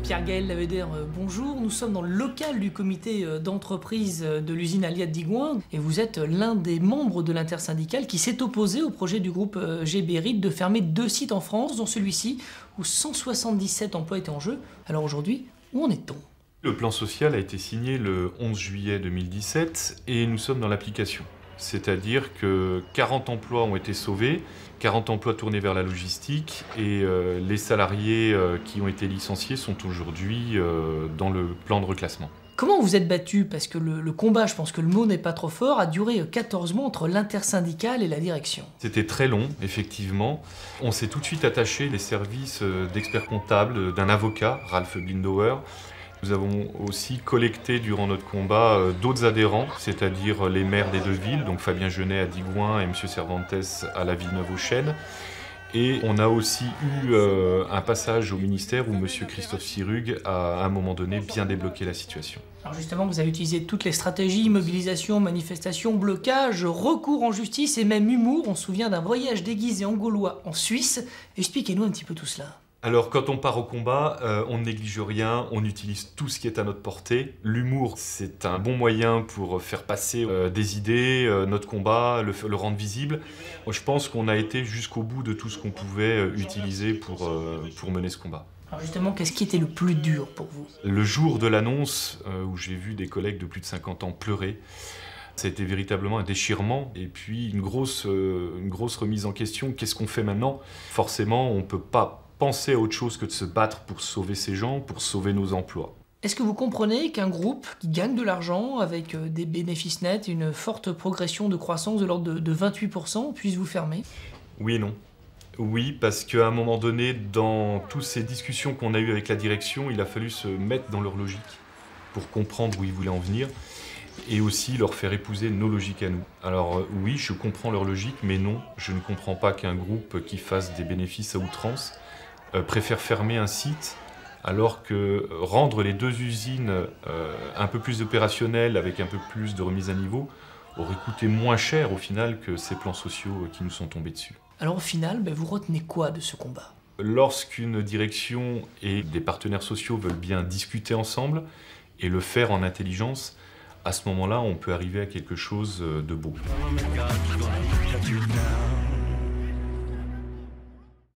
Pierre-Gaël Laveder, bonjour. Nous sommes dans le local du comité d'entreprise de l'usine Aliade d'Igouin et vous êtes l'un des membres de l'intersyndicale qui s'est opposé au projet du groupe GBRIT de fermer 2 sites en France, dont celui-ci où 177 emplois étaient en jeu. Alors aujourd'hui, où en est-on ? Le plan social a été signé le 11 juillet 2017 et nous sommes dans l'application. C'est-à-dire que 40 emplois ont été sauvés, 40 emplois tournés vers la logistique et les salariés qui ont été licenciés sont aujourd'hui dans le plan de reclassement. Comment vous êtes battu? Parce que le combat, je pense que le mot n'est pas trop fort, a duré 14 mois entre l'intersyndicale et la direction. C'était très long, effectivement. On s'est tout de suite attaché les services d'experts comptables, d'un avocat, Ralph Blindauer. Nous avons aussi collecté durant notre combat d'autres adhérents, c'est-à-dire les maires des 2 villes, donc Fabien Genet à Digoin et M. Cervantes à la Villeneuve-aux-Chênes. Et on a aussi eu un passage au ministère où M. Christophe Sirug a, à un moment donné, bien débloqué la situation. Alors justement, vous avez utilisé toutes les stratégies, mobilisation, manifestation, blocage, recours en justice et même humour. On se souvient d'un voyage déguisé en Gaulois en Suisse. Expliquez-nous un petit peu tout cela. Alors quand on part au combat, on ne néglige rien, on utilise tout ce qui est à notre portée. L'humour, c'est un bon moyen pour faire passer des idées, notre combat, le rendre visible. Je pense qu'on a été jusqu'au bout de tout ce qu'on pouvait utiliser pour mener ce combat. Alors justement, qu'est-ce qui était le plus dur pour vous? Le jour de l'annonce, où j'ai vu des collègues de plus de 50 ans pleurer, ça a été véritablement un déchirement et puis une grosse remise en question. Qu'est-ce qu'on fait maintenant? Forcément, on ne peut pas penser à autre chose que de se battre pour sauver ces gens, pour sauver nos emplois. Est-ce que vous comprenez qu'un groupe qui gagne de l'argent avec des bénéfices nets, une forte progression de croissance de l'ordre de 28% puisse vous fermer? Oui et non. Oui, parce qu'à un moment donné, dans toutes ces discussions qu'on a eues avec la direction, il a fallu se mettre dans leur logique pour comprendre où ils voulaient en venir et aussi leur faire épouser nos logiques à nous. Alors oui, je comprends leur logique, mais non, je ne comprends pas qu'un groupe qui fasse des bénéfices à outrance préfère fermer un site alors que rendre les 2 usines un peu plus opérationnelles avec un peu plus de remise à niveau aurait coûté moins cher au final que ces plans sociaux qui nous sont tombés dessus. Alors au final, vous retenez quoi de ce combat? Lorsqu'une direction et des partenaires sociaux veulent bien discuter ensemble et le faire en intelligence, à ce moment-là, on peut arriver à quelque chose de beau.